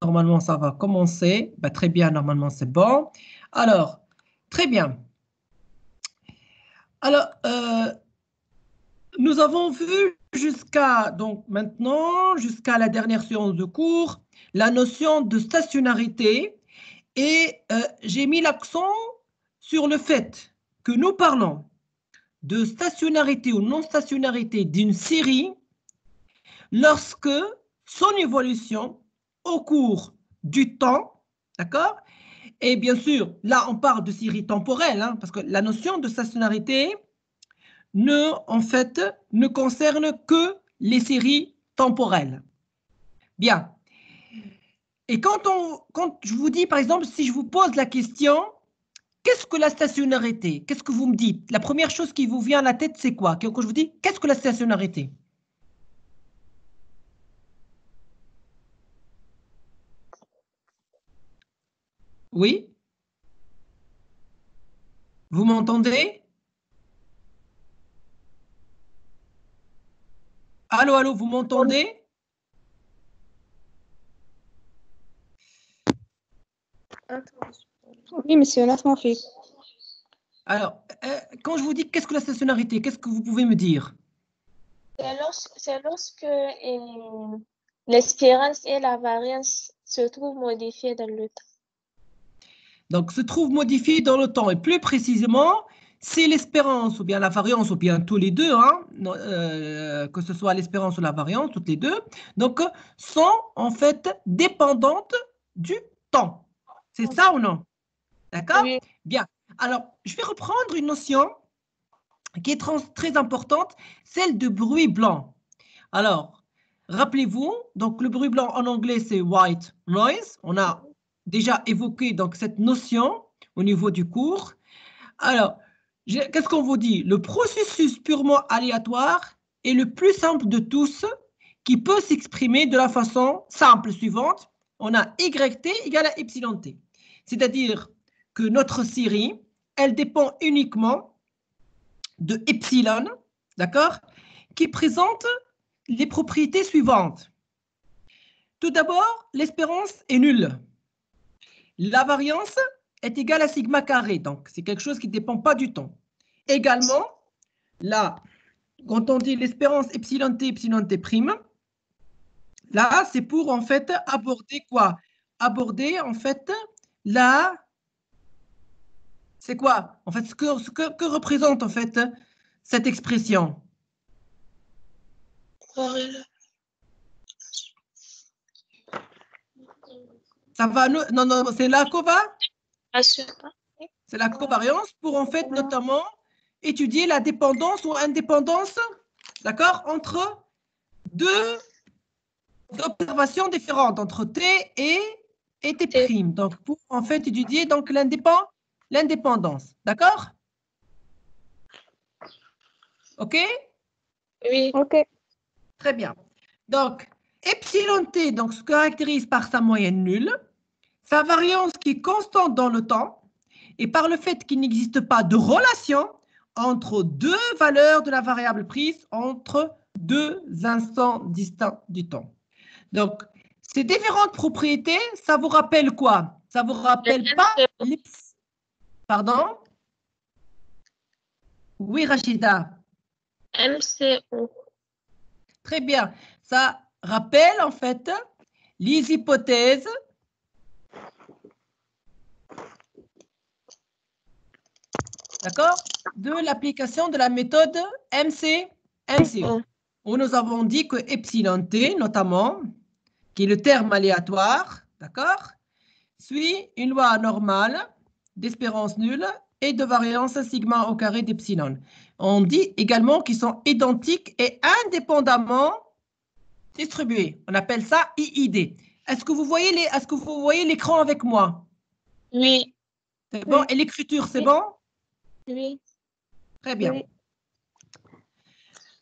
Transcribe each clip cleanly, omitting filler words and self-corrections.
normalement, ça va commencer. Ben, très bien, normalement, c'est bon. Alors, très bien. Alors, nous avons vu donc maintenant, jusqu'à la dernière séance de cours, la notion de stationnarité. Et j'ai mis l'accent sur le fait que nous parlons de stationnarité ou non-stationnarité d'une série lorsque son évolution au cours du temps, d'accord? Et bien sûr, là, on parle de série temporelle, hein, parce que la notion de stationnarité en fait, ne concerne que les séries temporelles. Bien. Et quand je vous dis, par exemple, si je vous pose la question, qu'est-ce que la stationnarité? Qu'est-ce que vous me dites? La première chose qui vous vient à la tête, c'est quoi? Quand je vous dis, qu'est-ce que la stationnarité? Oui? Vous m'entendez? Allô, allô, vous m'entendez? Oui, monsieur, laisse-moi faire. Alors, quand je vous dis qu'est-ce que la stationnarité, qu'est-ce que vous pouvez me dire? C'est lorsque l'espérance et la variance se trouvent modifiées dans le temps. Donc, se trouve modifié dans le temps. Et plus précisément, c'est l'espérance ou bien la variance ou bien tous les deux, hein, que ce soit l'espérance ou la variance, toutes les deux, donc sont en fait dépendantes du temps. C'est ça ou non? D'accord? Oui. Bien. Alors, je vais reprendre une notion qui est très importante, celle de bruit blanc. Alors, rappelez-vous, donc le bruit blanc en anglais, c'est white noise. On a déjà évoqué donc cette notion au niveau du cours. Alors, qu'est-ce qu'on vous dit? Le processus purement aléatoire est le plus simple de tous qui peut s'exprimer de la façon simple suivante. On a YT égale à YT. C'est-à-dire que notre série, elle dépend uniquement de epsilon, d'accord, qui présente les propriétés suivantes. Tout d'abord, l'espérance est nulle. La variance est égale à sigma carré, donc c'est quelque chose qui ne dépend pas du temps. Également, là, quand on dit l'espérance epsilon t prime, là, c'est pour en fait aborder quoi? Aborder en fait la... C'est quoi? En fait, ce que représente en fait cette expression? Ça va? Non, non, c'est la c'est la covariance pour en fait notamment étudier la dépendance ou indépendance, d'accord, entre deux observations différentes, entre T et T'. Donc, pour en fait étudier donc l'indépendance, d'accord? OK? Oui. OK. Très bien. Donc, epsilon T donc, se caractérise par sa moyenne nulle, sa variance qui est constante dans le temps, et par le fait qu'il n'existe pas de relation entre deux valeurs de la variable prise entre deux instants distincts du temps. Donc, ces différentes propriétés, ça vous rappelle quoi? Ça vous rappelle pas les... Pardon? Oui, Rachida. MCO. Très bien. Ça rappelle en fait les hypothèses d'accord, de l'application de la méthode MCO, où nous avons dit que epsilon t, notamment, qui est le terme aléatoire, d'accord, suit une loi normale d'espérance nulle et de variance sigma au carré d'epsilon. On dit également qu'ils sont identiques et indépendamment distribués. On appelle ça IID. Est-ce que vous voyez l'écran avec moi? Oui. C'est bon? Et l'écriture, c'est bon? Oui. Très bien. Oui.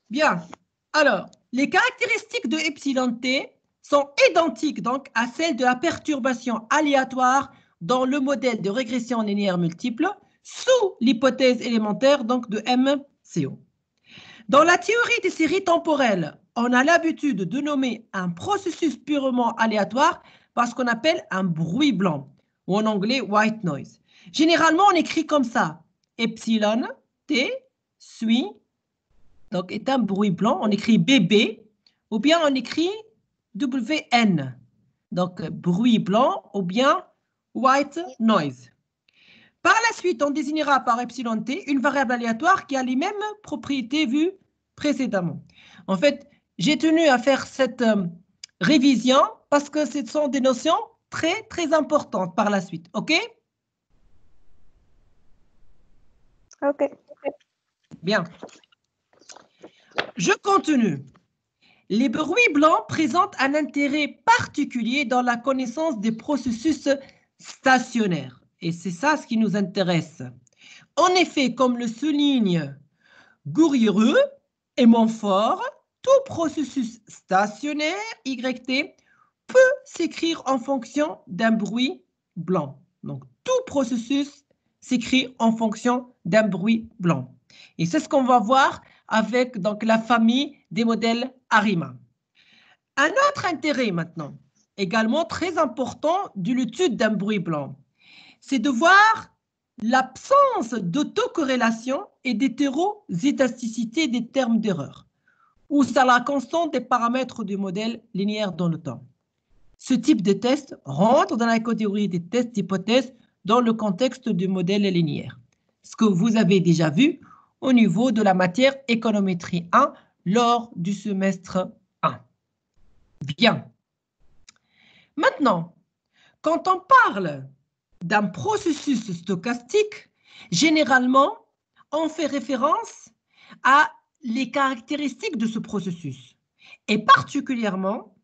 Bien. Alors, les caractéristiques de epsilon t sont identiques donc à celles de la perturbation aléatoire dans le modèle de régression linéaire multiple sous l'hypothèse élémentaire donc de MCO. Dans la théorie des séries temporelles, on a l'habitude de nommer un processus purement aléatoire par ce qu'on appelle un bruit blanc, ou en anglais white noise. Généralement, on écrit comme ça. Epsilon T suit, donc est un bruit blanc. On écrit BB, ou bien on écrit WN. Donc, bruit blanc ou bien white noise. Par la suite, on désignera par epsilon t une variable aléatoire qui a les mêmes propriétés vues précédemment. En fait, j'ai tenu à faire cette révision parce que ce sont des notions très, très importantes par la suite. OK? OK. Bien. Je continue. Les bruits blancs présentent un intérêt particulier dans la connaissance des processus stationnaires. Et c'est ça ce qui nous intéresse. En effet, comme le souligne Gouriéreux et Montfort, tout processus stationnaire, YT, peut s'écrire en fonction d'un bruit blanc. Donc, tout processus s'écrit en fonction d'un bruit blanc. Et c'est ce qu'on va voir avec donc, la famille des modèles ARIMA. Un autre intérêt maintenant, également très important de l'étude d'un bruit blanc, c'est de voir l'absence d'autocorrélation et d'hétérozétasticité des termes d'erreur, ou c'est la constante des paramètres du modèle linéaire dans le temps. Ce type de test rentre dans la catégorie des tests d'hypothèse dans le contexte du modèle linéaire, ce que vous avez déjà vu au niveau de la matière économétrie 1 lors du semestre 1. Bien. Maintenant, quand on parle d'un processus stochastique, généralement, on fait référence à les caractéristiques de ce processus. Et particulièrement,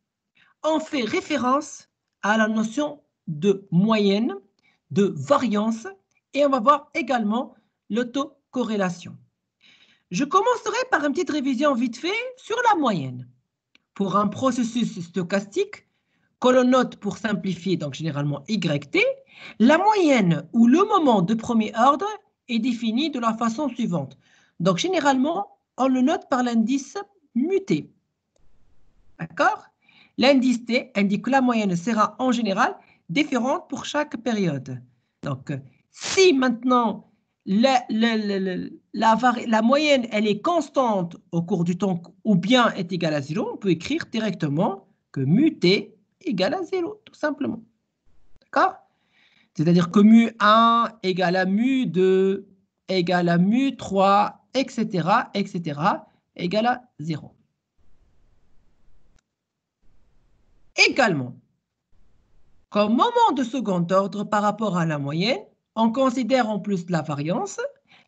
on fait référence à la notion de moyenne, de variance, et on va voir également l'autocorrélation. Je commencerai par une petite révision vite fait sur la moyenne. Pour un processus stochastique, que l'on note pour simplifier, donc généralement YT, la moyenne ou le moment de premier ordre est défini de la façon suivante. Donc généralement, on le note par l'indice muté. D'accord? L'indice T indique que la moyenne sera en général différente pour chaque période. Donc, si maintenant la moyenne elle est constante au cours du temps ou bien est égale à 0, on peut écrire directement que mu T égale à 0, tout simplement. D'accord? C'est-à-dire que mu 1 égale à mu 2 égale à mu 3, etc., égale à 0. Également, comme moment de second ordre par rapport à la moyenne, on considère en plus la variance,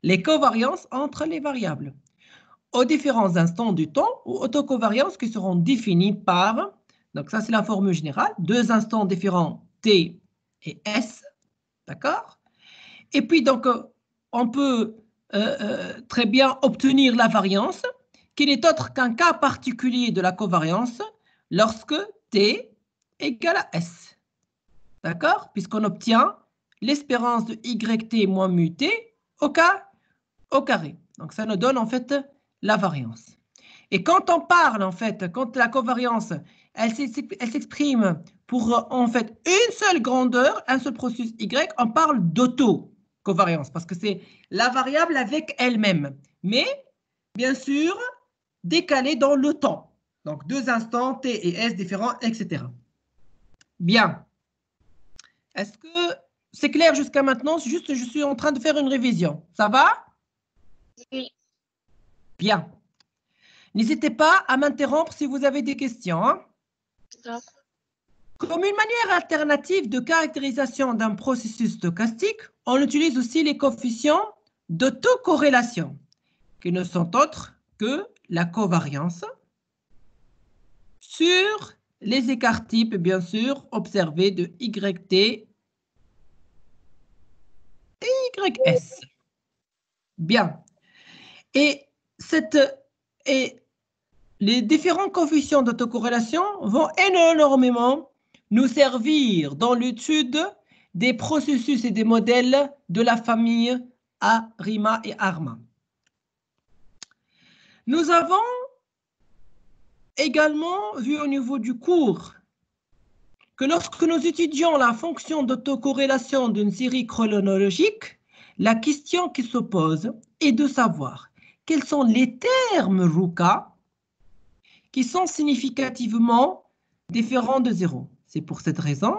les covariances entre les variables, aux différents instants du temps ou autocovariances qui seront définies par, donc ça c'est la formule générale, deux instants différents T et S, d'accord? Et puis donc on peut très bien obtenir la variance, qui n'est autre qu'un cas particulier de la covariance lorsque T égale à S. D'accord? Puisqu'on obtient l'espérance de YT moins mu T au carré. Donc, ça nous donne en fait la variance. Et quand on parle, en fait, quand la covariance, elle s'exprime pour en fait une seule grandeur, un seul processus Y, on parle d'auto-covariance parce que c'est la variable avec elle-même. Mais, bien sûr, décalée dans le temps. Donc, deux instants, T et S différents, etc. Bien. Est-ce que c'est clair jusqu'à maintenant? Juste, je suis en train de faire une révision. Ça va? Oui. Bien. N'hésitez pas à m'interrompre si vous avez des questions. Hein? Comme une manière alternative de caractérisation d'un processus stochastique, on utilise aussi les coefficients d'autocorrélation, qui ne sont autres que la covariance sur les écarts types, bien sûr, observés de YT et YS. Bien. Et les différents coefficients d'autocorrélation vont énormément nous servir dans l'étude des processus et des modèles de la famille ARIMA et ARMA. Nous avons également vu au niveau du cours que lorsque nous étudions la fonction d'autocorrélation d'une série chronologique, la question qui se pose est de savoir quels sont les termes Ruka qui sont significativement différents de 0. C'est pour cette raison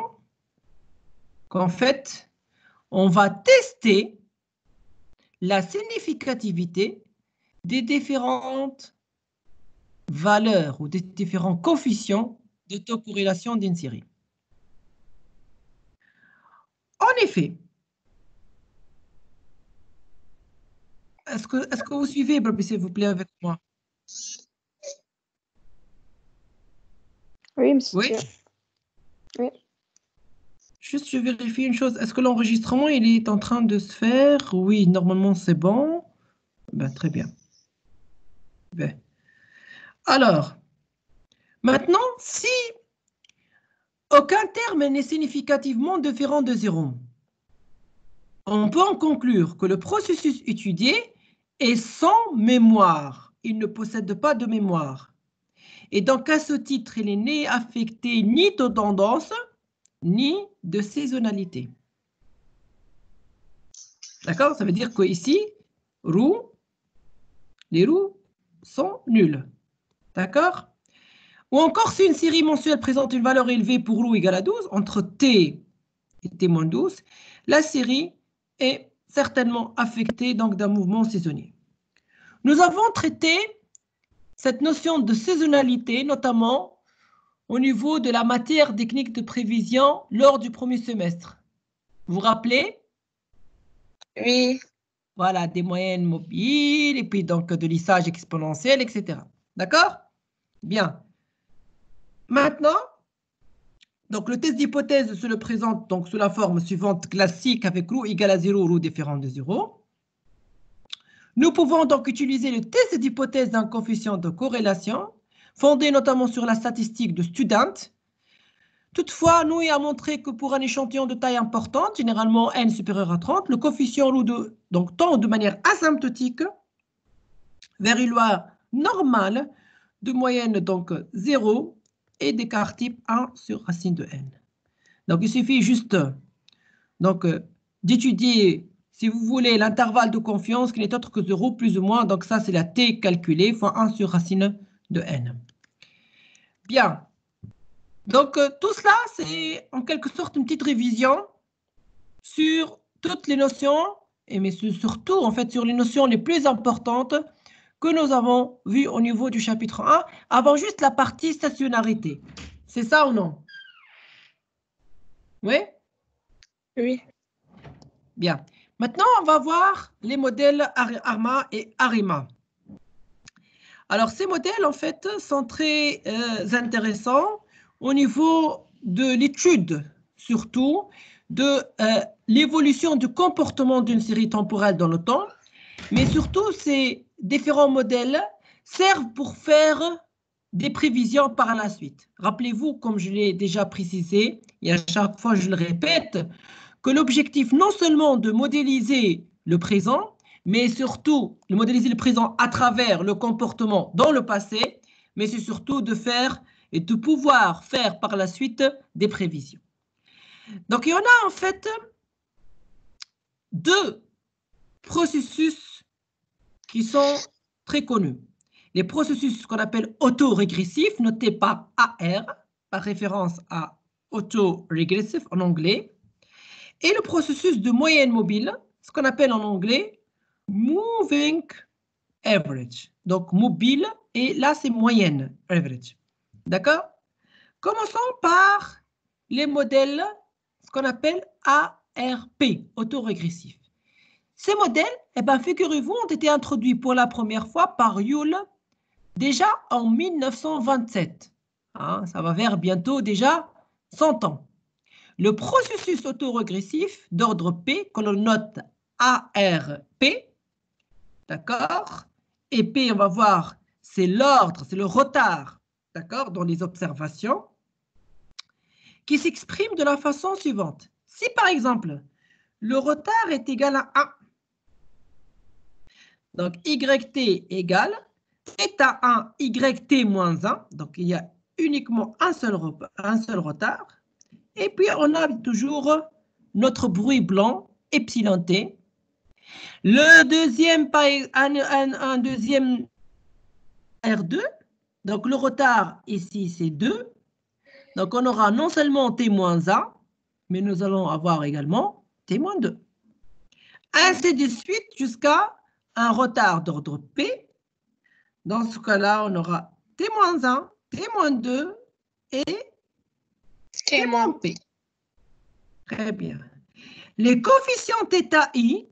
qu'en fait, on va tester la significativité des différentes valeurs ou des différents coefficients d'autocorrélation d'une série. En effet, est-ce que vous suivez, s'il vous plaît, avec moi? Oui, monsieur. Oui. Oui. Juste, je vérifie une chose. Est-ce que l'enregistrement, il est en train de se faire? Oui, normalement, c'est bon. Ben, très bien. Ben. Alors, maintenant, si aucun terme n'est significativement différent de 0, on peut en conclure que le processus étudié est sans mémoire. Il ne possède pas de mémoire. Et donc, à ce titre, il n'est affecté ni de tendance, ni de saisonnalité. D'accord? Ça veut dire qu'ici, les roues sont nulles. D'accord? Ou encore, si une série mensuelle présente une valeur élevée pour roue égale à 12, entre t et t-12, la série est certainement affectée donc d'un mouvement saisonnier. Nous avons traité cette notion de saisonnalité, notamment au niveau de la matière technique de prévision lors du premier semestre. Vous vous rappelez? Oui. Voilà, des moyennes mobiles, et puis donc de lissage exponentiel, etc. D'accord? Bien. Maintenant, donc le test d'hypothèse se le présente donc sous la forme suivante classique avec roue égale à 0, roue différente de 0. Nous pouvons donc utiliser le test d'hypothèse d'un coefficient de corrélation, fondé notamment sur la statistique de Student. Toutefois, nous avons montré que pour un échantillon de taille importante, généralement n supérieur à 30, le coefficient donc, tend de manière asymptotique vers une loi normale de moyenne donc 0 et d'écart type 1 sur racine de n. Donc, il suffit juste d'étudier, si vous voulez, l'intervalle de confiance qui n'est autre que 0 plus ou moins. Donc, ça, c'est la t calculée fois 1 sur racine de n. Bien. Donc, tout cela, c'est en quelque sorte une petite révision sur toutes les notions, mais surtout, en fait, sur les notions les plus importantes que nous avons vues au niveau du chapitre 1, avant juste la partie stationnarité. C'est ça ou non? Oui? Oui. Bien. Maintenant, on va voir les modèles ARMA et ARIMA. Alors, ces modèles, en fait, sont très intéressants au niveau de l'étude, surtout, de l'évolution du comportement d'une série temporelle dans le temps, mais surtout, ces différents modèles servent pour faire des prévisions par la suite. Rappelez-vous, comme je l'ai déjà précisé, et à chaque fois je le répète, que l'objectif non seulement de modéliser le présent, mais surtout de modéliser le présent à travers le comportement dans le passé, mais c'est surtout de faire et de pouvoir faire par la suite des prévisions. Donc, il y en a en fait deux processus qui sont très connus. Les processus qu'on appelle autorégressifs, notés par AR, par référence à autoregressive en anglais, et le processus de moyenne mobile, ce qu'on appelle en anglais moving average. Donc, mobile, et là, c'est moyenne average. D'accord? Commençons par les modèles, ce qu'on appelle ARP, autorégressif. Ces modèles, eh ben, figurez-vous, ont été introduits pour la première fois par Yule déjà en 1927. Hein, ça va faire bientôt déjà 100 ans. Le processus autorégressif d'ordre P, que l'on note ARP, d'accord? Et P, on va voir, c'est l'ordre, c'est le retard, d'accord, dans les observations, qui s'exprime de la façon suivante. Si, par exemple, le retard est égal à 1, donc YT égale θ1 YT moins 1, donc il y a uniquement un seul retard. Et puis, on a toujours notre bruit blanc, epsilon t. Le deuxième, un deuxième R2. Donc, le retard ici, c'est 2. Donc, on aura non seulement T-1, mais nous allons avoir également T-2. Ainsi de suite jusqu'à un retard d'ordre P. Dans ce cas-là, on aura T-1, T-2 et T-P. Très bien. Les coefficients θi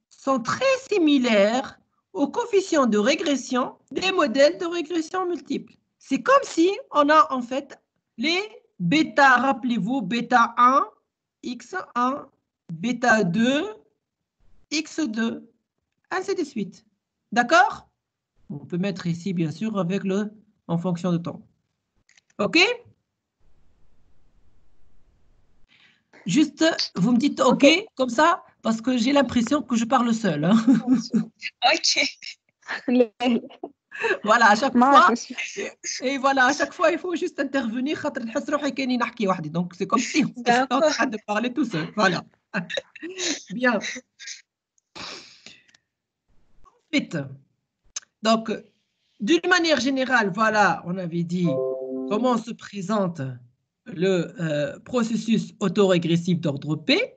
sont très similaires aux coefficients de régression des modèles de régression multiple. C'est comme si on a en fait les bêta, rappelez-vous, bêta 1, x1, bêta 2, x2, ainsi de suite. D'accord? On peut mettre ici, bien sûr, avec le en fonction de temps. OK? Juste, vous me dites OK, comme ça, parce que j'ai l'impression que je parle seule. Hein. OK. Voilà, à chaque fois. Et voilà, à chaque fois, il faut juste intervenir. Donc, c'est comme si on était en train de parler tout seul. Voilà. Bien. Ensuite, donc, d'une manière générale, voilà, on avait dit comment se présente le processus autorégressif d'ordre P.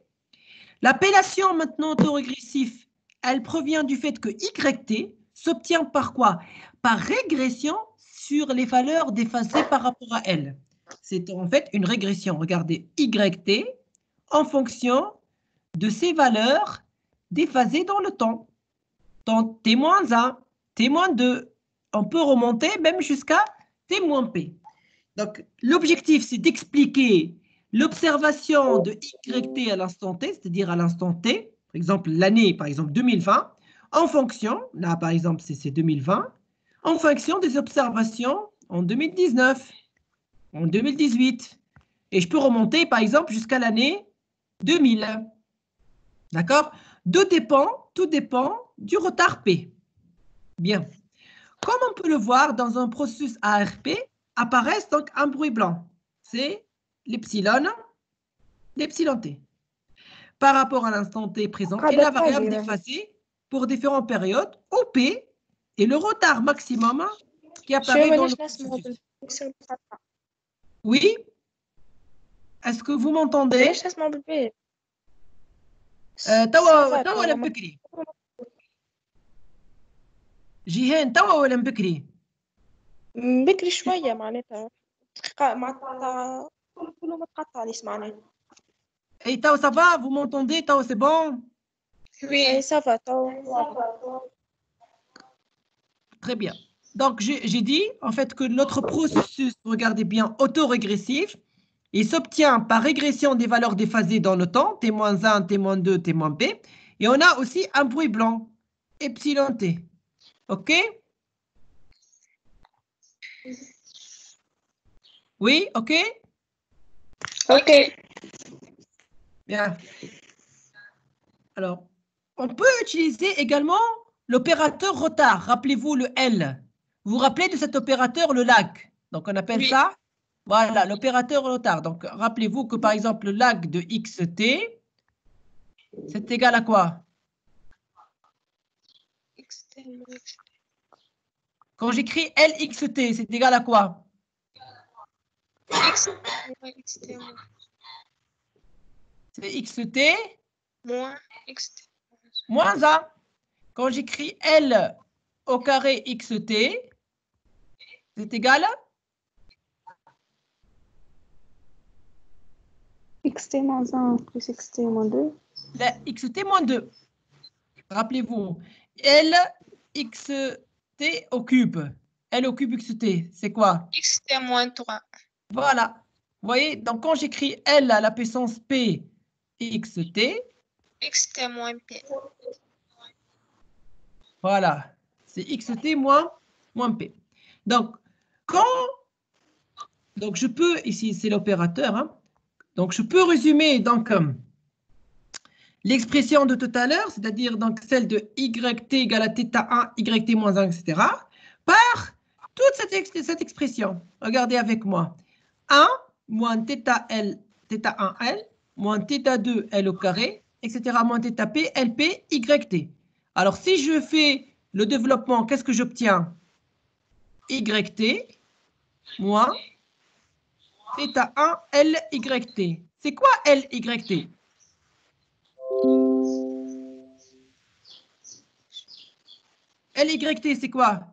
L'appellation maintenant autorégressif, elle provient du fait que YT s'obtient par quoi? Par régression sur les valeurs déphasées par rapport à L. C'est en fait une régression. Regardez, YT en fonction de ces valeurs déphasées dans le temps. Dans T-1, T-2, on peut remonter même jusqu'à T-P. Donc, l'objectif, c'est d'expliquer l'observation de YT à l'instant T, c'est-à-dire à l'instant T, par exemple l'année, par exemple 2020, en fonction, là par exemple c'est 2020, en fonction des observations en 2019, en 2018. Et je peux remonter par exemple jusqu'à l'année 2000. D'accord? Tout dépend du retard P. Bien. Comme on peut le voir dans un processus ARP, apparaissent donc un bruit blanc. C'est l'epsilon t. Par rapport à l'instant t présent et la variable déphasée pour différentes périodes, OP et le retard maximum qui apparaît dans le processus. Oui? Est-ce que vous m'entendez? توا ولا بكري؟ جيهان توا ولا بكري؟ بكري شوية معناتها معناتها كله متقطع اللي سمعناه. Et Tao, ça va? Vous m'entendez? Tao, c'est bon? Oui, ça va. Très bien. Donc, j'ai dit, en fait, que notre processus, regardez bien, autorégressif, il s'obtient par régression des valeurs déphasées dans le temps, T-1, T-2, T-P, et on a aussi un bruit blanc, epsilon T. OK? Oui, OK? OK. Bien. Alors, on peut utiliser également l'opérateur retard. Rappelez-vous le L. Vous vous rappelez de cet opérateur, le lag? Donc, on appelle ça, voilà, l'opérateur retard. Donc, rappelez-vous que, par exemple, le lag de xt, c'est égal à quoi? Quand j'écris LXT, c'est égal à quoi? C'est XT moins XT. Moins 1. Quand j'écris L au carré XT, c'est égal à xt moins 1 plus xt moins 2. La xt moins 2. Rappelez-vous, L xt au cube. L au cube xt, c'est quoi? Xt moins 3. Voilà. Vous voyez, donc quand j'écris L à la puissance P xt, Xt moins P. Voilà. C'est xt moins P. Donc, donc je peux, ici c'est l'opérateur, hein, donc je peux résumer donc l'expression de tout à l'heure, c'est-à-dire donc celle de yt égale à θ1, yt moins 1, etc., par toute cette expression. Regardez avec moi. 1 moins θL θ1 L, moins θ2 L au carré, etc. moins θp LP YT. Alors, si je fais le développement, qu'est-ce que j'obtiens? YT moins θ1 LYT. C'est quoi LYT? LYT, c'est quoi?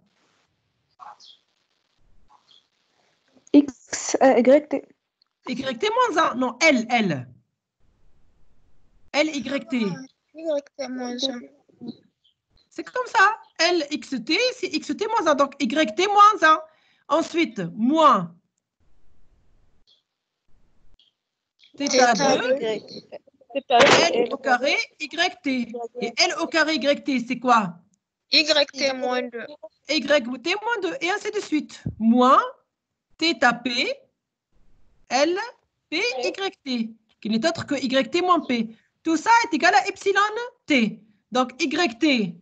X, YT. YT moins 1. Non, L. LYT. YT moins 1. C'est comme ça. LXT, c'est XT moins 1. Donc, YT moins 1. Ensuite, moins θ2 L au carré YT. Et L au carré YT, c'est quoi? YT moins 2. YT moins 2. Et ainsi de suite. Moins θP L P YT, qui n'est autre que YT moins P. Tout ça est égal à epsilon T. Donc, YT,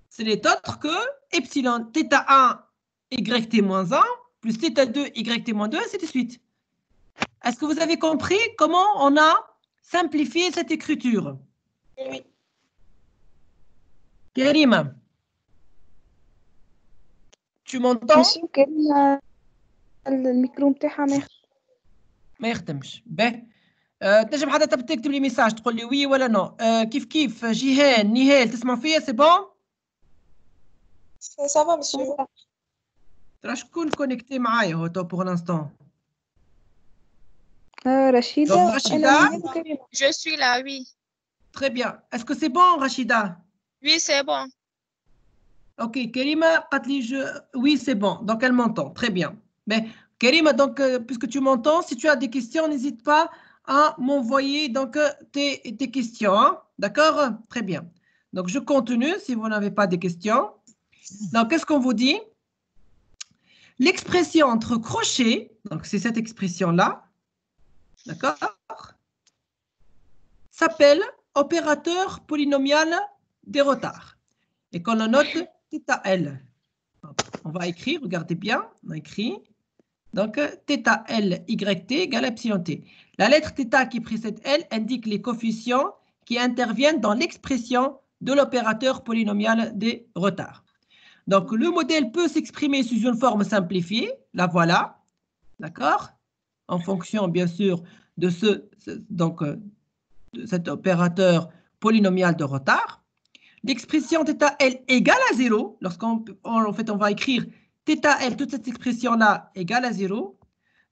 ce n'est autre que epsilon θ1 YT moins 1 plus θ2 YT moins 2, ainsi de suite. Est-ce que vous avez compris comment on a simplifié cette écriture? Oui. Karima, tu m'entends? Monsieur, كريمة الميكرو متاعها ما يخدمش. باهي. تنجم حتى تكتب لي ميساج تقول لي وي ولا نو. كيف جيهان نهال تسمع فيا سي بون؟ Ça va, monsieur. ترى شكون كونيكتي معايا هو تو بور لانستون؟ رشيدة. Donc, Rachida, Je suis là, oui. très bien. Est-ce que c'est bon, Rachida? Oui, c'est bon. Ok, Karima, oui, c'est bon. Donc, elle m'entend. Très bien. Mais Karima, donc, puisque tu m'entends, si tu as des questions, n'hésite pas à m'envoyer donc tes questions. Hein? D'accord? Très bien. Donc, je continue si vous n'avez pas de questions. Donc, qu'est-ce qu'on vous dit? L'expression entre crochets, donc c'est cette expression-là, d'accord, s'appelle opérateur polynomial des retards. Et qu'on le note θL. On va écrire, regardez bien, on a écrit. Donc, θL YT égale epsilon T. La lettre θ qui précède L indique les coefficients qui interviennent dans l'expression de l'opérateur polynomial des retards. Donc, le modèle peut s'exprimer sous une forme simplifiée, la voilà, d'accord, en fonction, bien sûr, de de cet opérateur polynomial de retard. L'expression θL égale à 0, lorsqu'on on va écrire θL, toute cette expression-là égale à 0,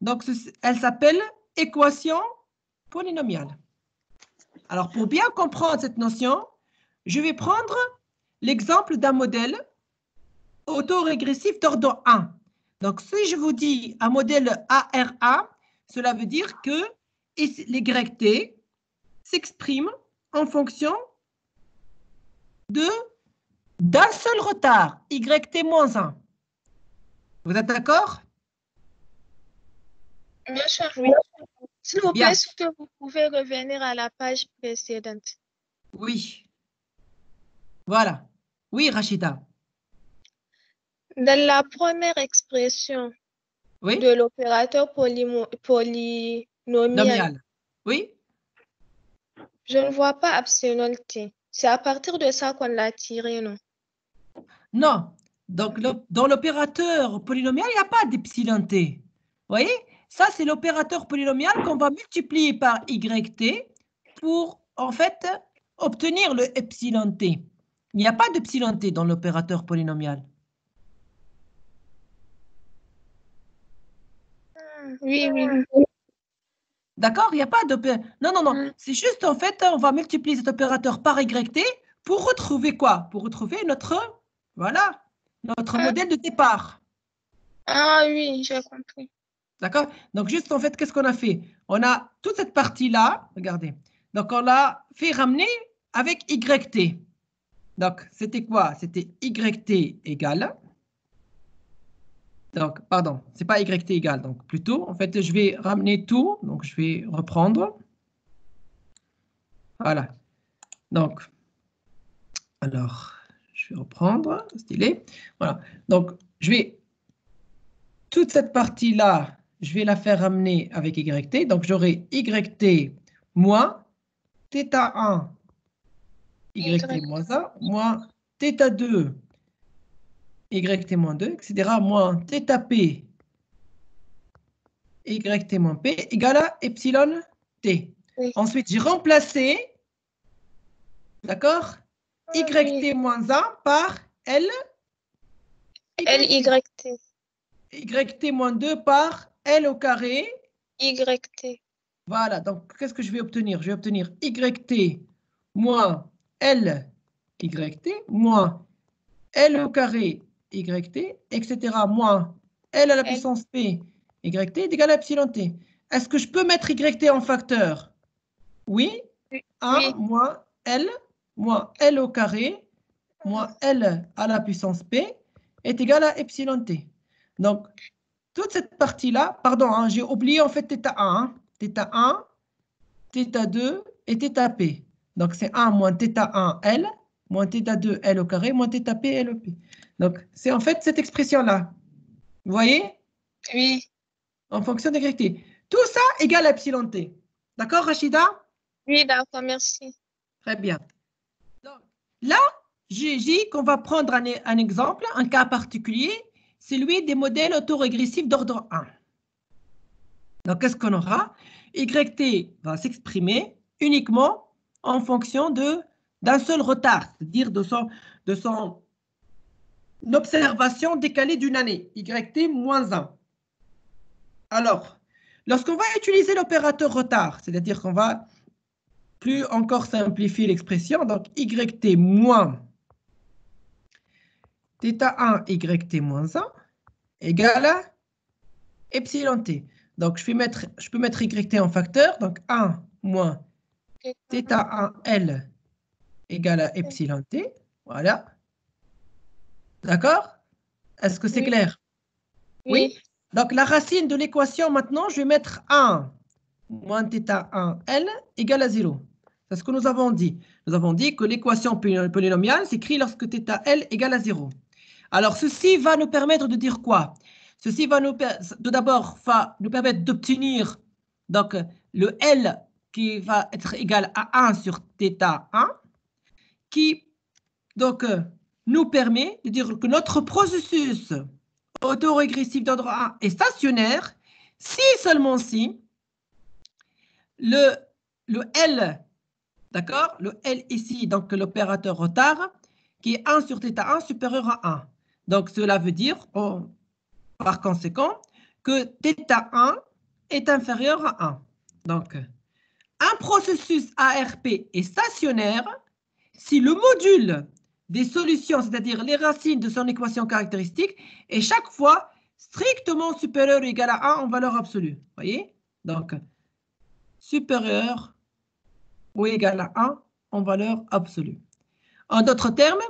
donc elle s'appelle équation polynomiale. Alors, pour bien comprendre cette notion, je vais prendre l'exemple d'un modèle autorégressif d'ordre 1. Donc, si je vous dis un modèle ARA, cela veut dire que l'YT s'exprime en fonction d'un seul retard, YT-1. Vous êtes d'accord? Bien sûr, oui. S'il vous plaît, est-ce que vous pouvez revenir à la page précédente? Oui. Voilà. Oui, Rachida. Dans la première expression de l'opérateur polynomial, oui. Je ne vois pas epsilon T. C'est à partir de ça qu'on l'a tiré, non? Non. Donc, dans l'opérateur polynomial, il n'y a pas d'epsilon T. Vous voyez? Ça, c'est l'opérateur polynomial qu'on va multiplier par YT pour, en fait, obtenir le epsilon T. Il n'y a pas d'epsilon T dans l'opérateur polynomial. Oui. D'accord? Il n'y a pas d'opérateur. Non. C'est juste, en fait, on va multiplier cet opérateur par YT pour retrouver quoi? Pour retrouver notre modèle de départ. Ah oui, j'ai compris. D'accord? Donc, juste, en fait, qu'est-ce qu'on a fait? On a toute cette partie-là, regardez. Donc, on l'a fait ramener avec YT. Donc, c'était quoi? C'était YT égale. Donc, pardon, c'est pas YT égale. Donc, plutôt, en fait, je vais ramener tout. Donc, je vais reprendre. Voilà. Donc, alors, je vais reprendre. Stylé. Voilà. Donc, toute cette partie-là, je vais la faire ramener avec YT. Donc, j'aurai YT moins θ1, YT moins 1, moins θ2, YT moins 2, etc. moins θP, YT moins P égale à epsilon T. Oui. Ensuite, j'ai remplacé, d'accord, YT moins 1 par L, LYT. YT moins 2 par L au carré. YT. Voilà, donc qu'est-ce que je vais obtenir? Je vais obtenir YT moins LYT moins L au carré YT, etc. moins L à la puissance P YT est égal à epsilon T. Est-ce que je peux mettre YT en facteur? Oui. 1 moins L au carré moins L à la puissance P est égal à epsilon T. Donc, toute cette partie-là, pardon, hein, j'ai oublié en fait θ1. Hein, θ1, θ2 et θp. Donc, c'est 1 moins θ1 L, moins θ2 L au carré, moins θp L au P. Donc, c'est en fait cette expression-là. Vous voyez? Oui. En fonction de YT. Tout ça égale epsilon T. D'accord, Rachida? Oui, d'accord, merci. Très bien. Donc, là, j'ai dit qu'on va prendre un exemple, un cas particulier, celui des modèles autorégressifs d'ordre 1. Donc, qu'est-ce qu'on aura? YT va s'exprimer uniquement en fonction d'un seul retard, c'est-à-dire de son observation décalée d'une année, YT moins 1. Alors, lorsqu'on va utiliser l'opérateur retard, c'est-à-dire qu'on va plus encore simplifier l'expression, donc YT moins θ1 YT moins 1 égale à epsilon T. Donc, je peux mettre YT en facteur, donc 1 moins θ1L égale à epsilon T. Voilà. D'accord? Est-ce que c'est clair? Oui. Donc, la racine de l'équation, maintenant, je vais mettre 1 moins θ1L égale à 0. C'est ce que nous avons dit. Nous avons dit que l'équation polynomiale s'écrit lorsque θL égale à 0. Alors, ceci va nous permettre de dire quoi? Ceci va tout d'abord nous permettre d'obtenir donc le L qui va être égal à 1 sur θ1, qui donc nous permet de dire que notre processus autorégressif d'ordre 1 est stationnaire si seulement si le L, d'accord, le L ici, donc l'opérateur retard, qui est 1 sur θ1 supérieur à 1. Donc, cela veut dire, par conséquent, que θ1 est inférieur à 1. Donc, un processus ARP est stationnaire si le module des solutions, c'est-à-dire les racines de son équation caractéristique, est chaque fois strictement supérieur ou égal à 1 en valeur absolue. Vous voyez? Donc, supérieur ou égal à 1 en valeur absolue. En d'autres termes,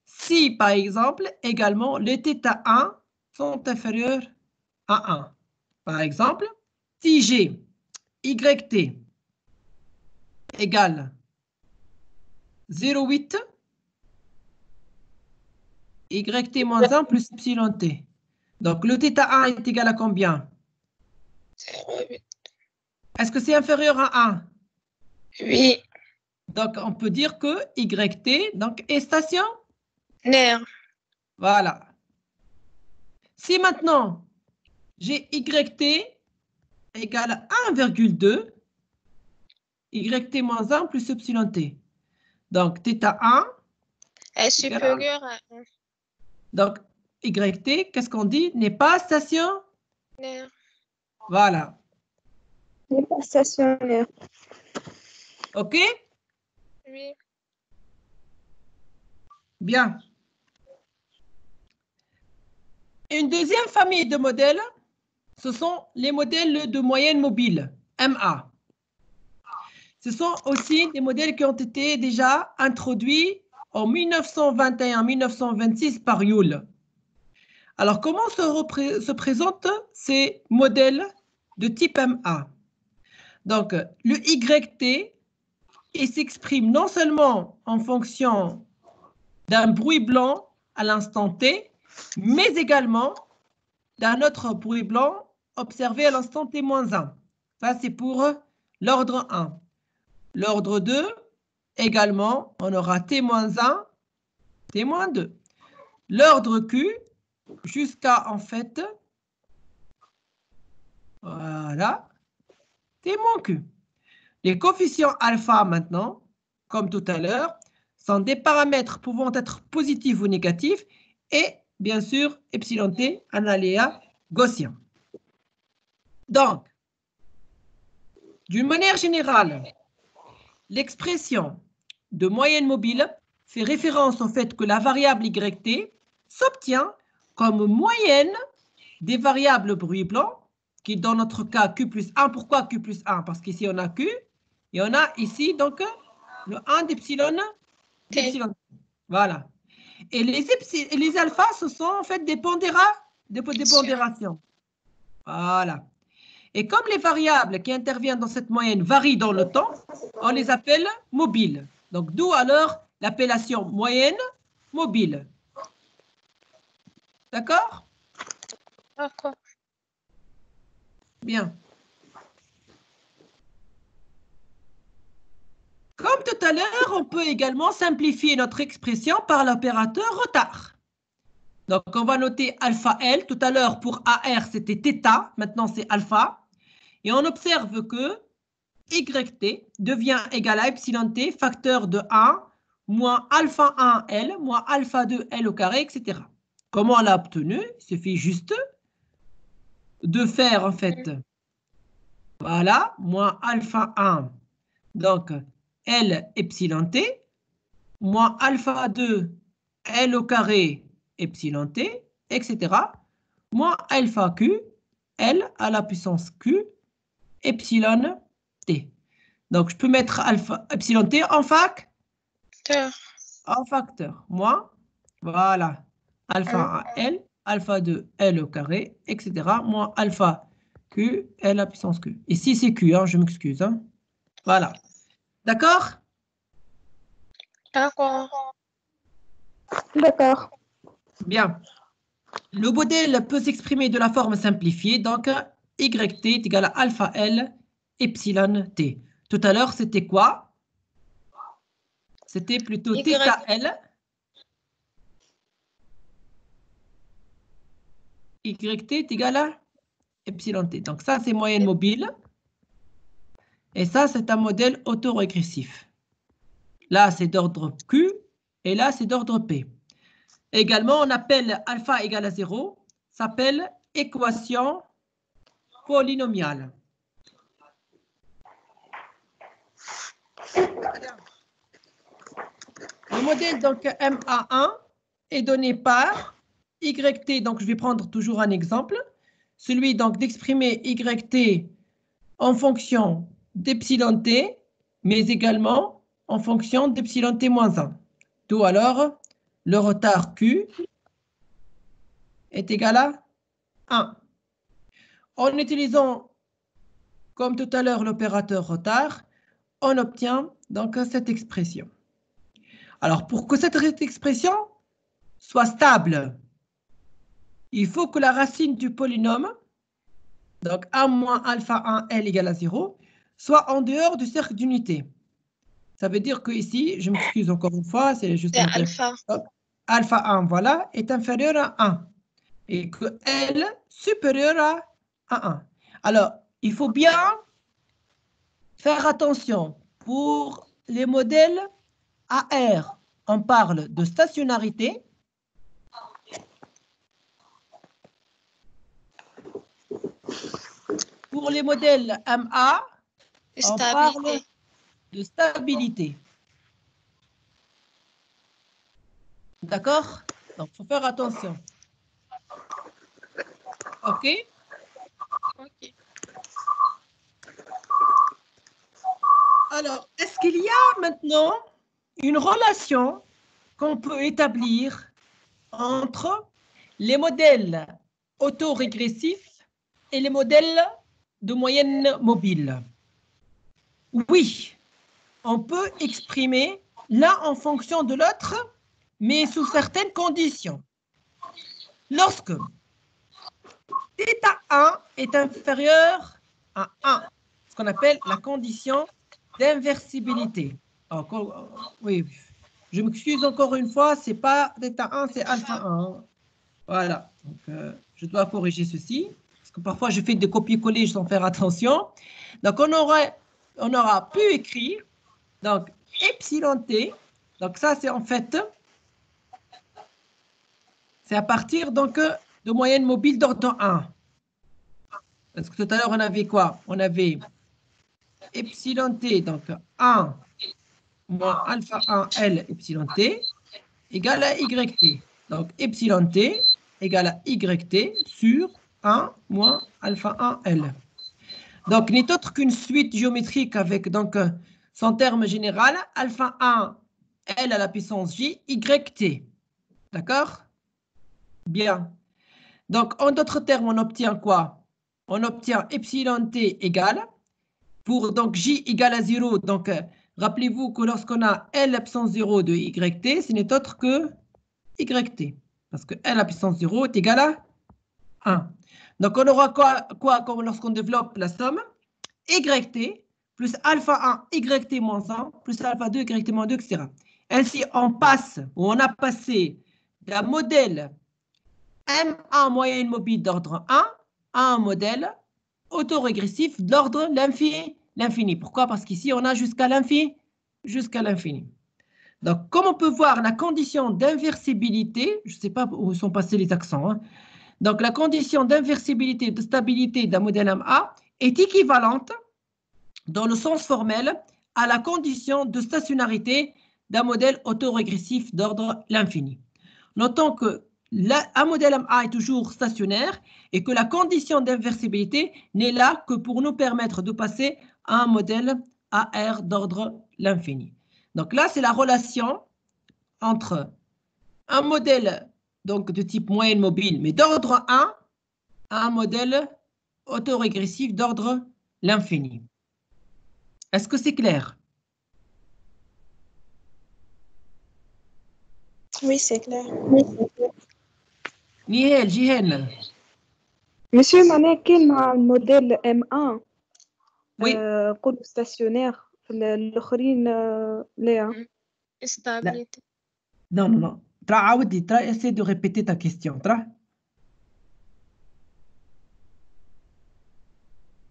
si, par exemple, également, les θ1 sont inférieurs à 1. Par exemple, si j'ai YT égale 0,8, YT moins 1 plus epsilon T. Donc, le θ1 est égal à combien? 0,8. Est-ce que c'est inférieur à 1? Oui. Donc, on peut dire que YT donc, est stationnaire. Voilà. Si maintenant, j'ai YT égale à 1,2, YT moins 1 plus epsilon T. Donc, θ1 est supérieur à 1. Donc, YT, qu'est-ce qu'on dit? N'est pas stationnaire. Voilà. N'est pas stationnaire. OK? Oui. Bien. Une deuxième famille de modèles, ce sont les modèles de moyenne mobile, MA. Ce sont aussi des modèles qui ont été déjà introduits en 1921-1926 par Yule. Alors, comment se présentent ces modèles de type MA? Donc, le YT, il s'exprime non seulement en fonction d'un bruit blanc à l'instant T, mais également d'un autre bruit blanc observé à l'instant t-1. Ça, c'est pour l'ordre 1. L'ordre 2, également, on aura t-1, t-2. L'ordre Q jusqu'à, en fait, voilà, t-Q. Les coefficients alpha, maintenant, comme tout à l'heure, sont des paramètres pouvant être positifs ou négatifs et, bien sûr, epsilon t, un aléa gaussien. Donc, d'une manière générale, l'expression de moyenne mobile fait référence au fait que la variable YT s'obtient comme moyenne des variables bruit blanc, qui dans notre cas Q plus 1. Pourquoi Q plus 1? Parce qu'ici on a Q et on a ici donc le 1 d'epsilon. Voilà. Et les alphas, ce sont en fait des pondérations. Voilà. Et comme les variables qui interviennent dans cette moyenne varient dans le temps, on les appelle mobiles. Donc, d'où alors l'appellation moyenne mobile. D'accord? D'accord. Bien. Comme tout à l'heure, on peut également simplifier notre expression par l'opérateur retard. Donc, on va noter alpha L. Tout à l'heure, pour AR, c'était θ. Maintenant, c'est alpha. Et on observe que YT devient égal à epsilon T, facteur de 1, moins alpha 1 L, moins alpha 2 L au carré, etc. Comment on l'a obtenu? Il suffit juste de faire, en fait, voilà, moins alpha 1, donc L epsilon T, moins alpha 2 L au carré epsilon T, etc., moins alpha Q, L à la puissance Q, epsilon T. Donc, je peux mettre alpha, epsilon T en facteur. Moins, voilà, alpha 1 L, alpha 2 L au carré, etc., moins alpha Q, L à puissance Q. Ici, c'est Q, hein, je m'excuse. Hein. Voilà. D'accord? D'accord. D'accord. Bien. Le modèle peut s'exprimer de la forme simplifiée, donc YT est égal à alpha L epsilon T. Tout à l'heure, c'était quoi? C'était plutôt θL. YT est égal à epsilon T. Donc ça, c'est moyenne mobile. Et ça, c'est un modèle autorégressif. Là, c'est d'ordre Q et là, c'est d'ordre P. Également, on appelle alpha égale à 0, s'appelle équation polynomiale. Le modèle donc MA1 est donné par YT, donc je vais prendre toujours un exemple, celui donc d'exprimer YT en fonction d'epsilon T, mais également en fonction d'epsilon T moins 1. D'où alors le retard Q est égal à 1. En utilisant, comme tout à l'heure, l'opérateur retard, on obtient donc cette expression. Alors, pour que cette expression soit stable, il faut que la racine du polynôme, donc 1 moins alpha 1 L égale à 0, soit en dehors du cercle d'unité. Ça veut dire que ici, je m'excuse encore une fois, c'est juste alpha. Alpha 1, voilà, est inférieur à 1. Et que L supérieur à 1. Alors, il faut bien faire attention. Pour les modèles AR, on parle de stationnarité. Pour les modèles MA, on parle de stabilité. D'accord? Donc, il faut faire attention. OK? OK. Alors, est-ce qu'il y a maintenant une relation qu'on peut établir entre les modèles autorégressifs et les modèles de moyenne mobile? Oui, on peut exprimer l'un en fonction de l'autre, mais sous certaines conditions. Lorsque θ1 est inférieur à 1, ce qu'on appelle la condition d'inversibilité. Oui, je m'excuse encore une fois, c'est pas θ1, c'est α1. Voilà, donc je dois corriger ceci, parce que parfois je fais des copier-coller sans faire attention. Donc on aura pu écrire, donc epsilon t, donc ça c'est en fait, c'est à partir donc de moyenne mobile d'ordre 1. Parce que tout à l'heure on avait quoi? On avait epsilon t, donc 1 moins alpha 1 L epsilon t égale à YT. Donc epsilon t égale à YT sur 1 moins alpha 1 L. Donc n'est autre qu'une suite géométrique avec donc son terme général, alpha 1 L à la puissance J, YT. D'accord? Bien. Donc en d'autres termes, on obtient quoi? On obtient epsilon t égale, pour donc J égale à 0, donc rappelez-vous que lorsqu'on a L à puissance 0 de YT, ce n'est autre que YT. Parce que L à puissance 0 est égal à 1. Donc on aura quoi comme lorsqu'on développe la somme? YT plus alpha 1 YT moins 1 plus alpha 2 YT moins 2, etc. Ainsi, on passe, ou on a passé d'un modèle M1 moyenne mobile d'ordre 1 à un modèle autorégressif d'ordre l'infini. Pourquoi? Parce qu'ici, on a jusqu'à l'infini. Donc, comme on peut voir, la condition d'inversibilité, je ne sais pas où sont passés les accents, hein. Donc, la condition d'inversibilité, de stabilité d'un modèle MA est équivalente, dans le sens formel, à la condition de stationnarité d'un modèle autorégressif d'ordre l'infini. Notons que un modèle MA est toujours stationnaire et que la condition d'inversibilité n'est là que pour nous permettre de passer à un modèle AR d'ordre l'infini. Donc là, c'est la relation entre un modèle donc, de type moyenne mobile, mais d'ordre 1, à un modèle autorégressif d'ordre l'infini. Est-ce que c'est clair? Oui, c'est clair. Nihel, Jihen. Monsieur Mané, quel modèle M1 Oui. stationnaire الآخرين لا. Stabilité. Non. Essaie de répéter ta question.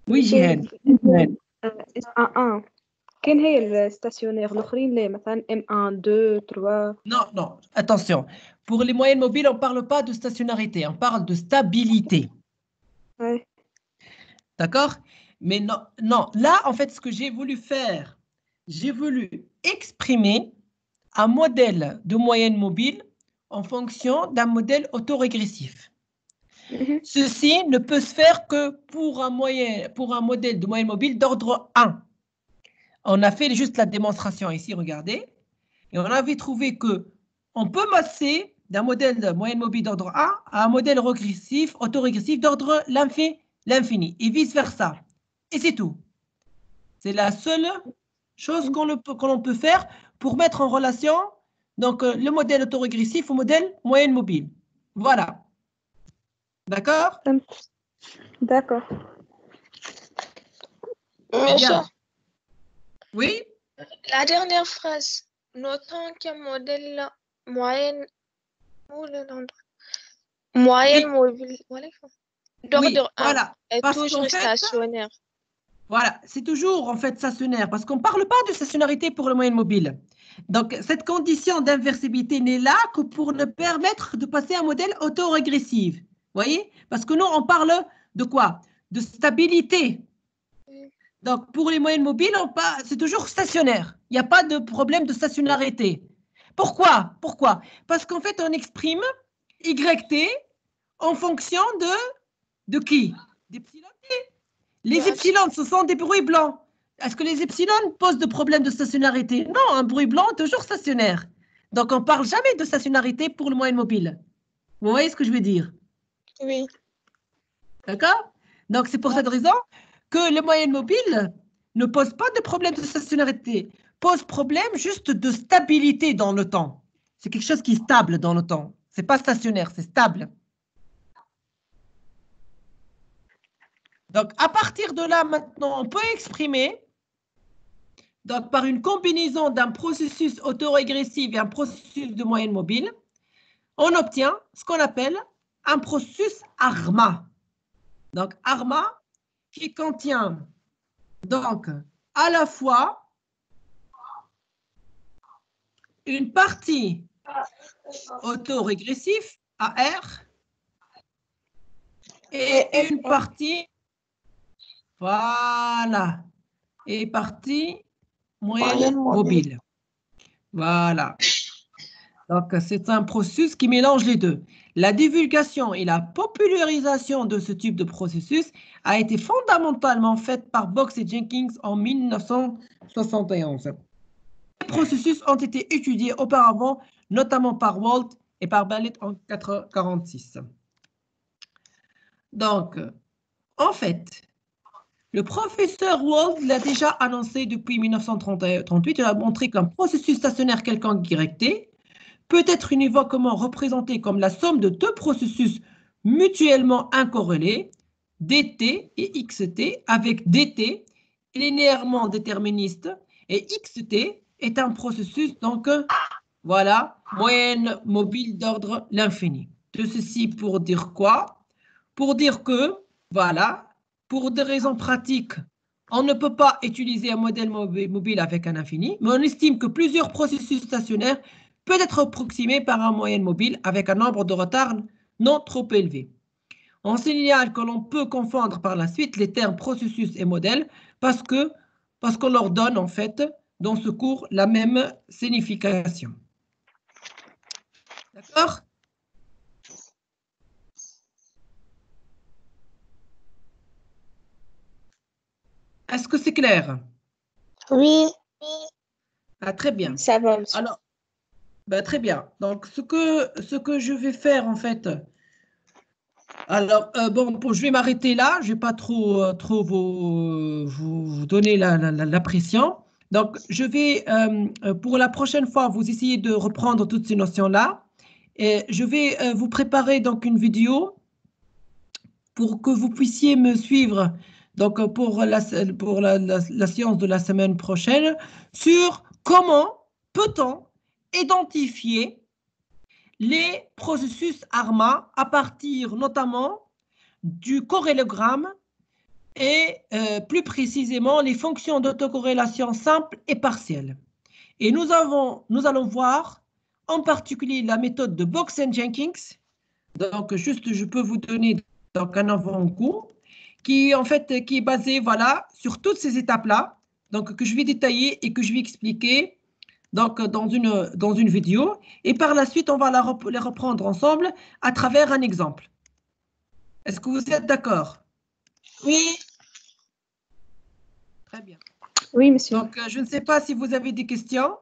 Oui, Jihen. A1 كان هي الستاسيونير الآخرين لا مثلا M1 2 3. Non, attention. Pour les moyennes mobiles, on ne parle pas de stationnarité, on parle de stabilité. Ouais. D'accord? Mais non. Là, en fait, ce que j'ai voulu faire, j'ai voulu exprimer un modèle de moyenne mobile en fonction d'un modèle autorégressif. Ceci ne peut se faire que pour un modèle de moyenne mobile d'ordre 1. On a fait juste la démonstration ici, regardez. Et on avait trouvé qu'on peut masser d'un modèle de moyenne mobile d'ordre 1 à un modèle régressif, autorégressif d'ordre l'infini, et vice-versa. Et c'est tout. C'est la seule chose qu'on peut faire pour mettre en relation donc, le modèle autorégressif au modèle moyenne mobile. Voilà. D'accord? D'accord. Bien. Oui? La dernière phrase. Notons qu'un modèle moyenne mobile d'ordre 1 voilà, est toujours stationnaire. Voilà, c'est toujours en fait stationnaire parce qu'on ne parle pas de stationnarité pour le moyenne mobile. Donc, cette condition d'inversibilité n'est là que pour nous permettre de passer à un modèle autorégressif. Vous voyez? Parce que nous, on parle de quoi? De stabilité. Donc, pour les moyennes mobiles, c'est toujours stationnaire. Il n'y a pas de problème de stationnarité. Pourquoi? Parce qu'en fait, on exprime YT en fonction de qui? D'epsilon T. Les epsilons, ce sont des bruits blancs. Est-ce que les epsilons posent de problèmes de stationnarité? Non, un bruit blanc est toujours stationnaire. Donc, on ne parle jamais de stationnarité pour le moyenne mobile. Vous voyez ce que je veux dire? Oui. D'accord? Donc, c'est pour cette raison que le moyenne mobile ne pose pas de problème de stationnarité, pose problème juste de stabilité dans le temps. C'est quelque chose qui est stable dans le temps. Ce n'est pas stationnaire, c'est stable. Donc, à partir de là, maintenant, on peut exprimer donc, par une combinaison d'un processus autorégressif et un processus de moyenne mobile, on obtient ce qu'on appelle un processus ARMA. Donc, ARMA qui contient donc à la fois une partie autorégressif, AR, et une partie, voilà, et partie moyenne mobile. Voilà. Donc, c'est un processus qui mélange les deux. La divulgation et la popularisation de ce type de processus a été fondamentalement faite par Box et Jenkins en 1971. Les processus ont été étudiés auparavant, notamment par Walt et par Ballet en 1946. Donc, en fait, le professeur Walt l'a déjà annoncé depuis 1938. Il a montré qu'un processus stationnaire quelconque directé peut être univoquement représenté comme la somme de deux processus mutuellement incorrélés, dt et xt, avec dt linéairement déterministe et xt est un processus, donc, voilà, moyenne mobile d'ordre l'infini. Tout ceci pour dire quoi? Pour dire que, voilà, pour des raisons pratiques, on ne peut pas utiliser un modèle mobile avec un infini, mais on estime que plusieurs processus stationnaires peuvent être approximés par un moyenne mobile avec un nombre de retards non trop élevé. On signale que l'on peut confondre par la suite les termes processus et modèle parce qu'on leur donne en fait dans ce cours la même signification. D'accord? Est-ce que c'est clair? Oui. Ah, très bien. Ça va, monsieur. Alors, très bien. Donc, ce que je vais faire, en fait, alors, je vais m'arrêter là. Je ne vais pas trop vous donner la pression. Donc, je vais, pour la prochaine fois, vous essayer de reprendre toutes ces notions-là. Et je vais vous préparer donc une vidéo pour que vous puissiez me suivre donc, pour la séance de la semaine prochaine sur comment peut-on identifier les processus ARMA à partir notamment du corrélogramme et plus précisément les fonctions d'autocorrélation simple et partielle. Et nous allons voir en particulier la méthode de Box and Jenkins. Donc, juste, je peux vous donner donc, un avant-goût qui est basé voilà, sur toutes ces étapes-là, donc que je vais détailler et que je vais expliquer donc, dans une vidéo. Et par la suite, on va les reprendre ensemble à travers un exemple. Est-ce que vous êtes d'accord? Oui. Très bien. Oui, monsieur. Donc, je ne sais pas si vous avez des questions.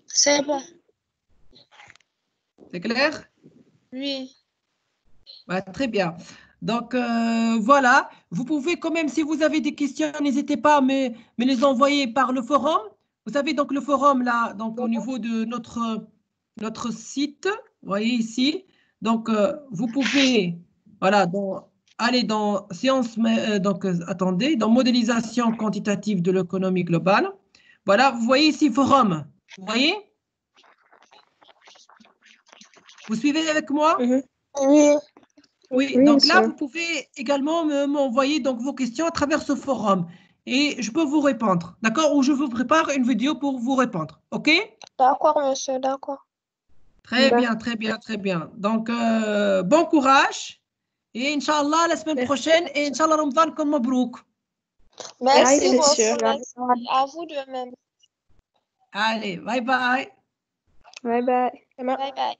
C'est bon. C'est clair? Oui. Très bien. Donc, voilà. Vous pouvez quand même, si vous avez des questions, n'hésitez pas à me les envoyer par le forum. Vous savez, donc, le forum, là, donc, au niveau de notre site, vous voyez ici. Donc, vous pouvez, voilà, aller dans sciences, attendez, dans modélisation quantitative de l'économie globale. Voilà, vous voyez ici forum. Vous voyez? Vous suivez avec moi? Oui. Oui, Oui, donc là, monsieur. vous pouvez également m'envoyer donc vos questions à travers ce forum et je peux vous répondre, d'accord? Ou je vous prépare une vidéo pour vous répondre, ok? D'accord, monsieur, d'accord. Très bien, très bien, très bien. Donc, bon courage et Inch'Allah, la semaine prochaine et Inch'Allah, Ramadan comme Mabrouk. Merci monsieur. beaucoup. Merci à vous de même. Allez, bye bye. Bye bye. Bye bye.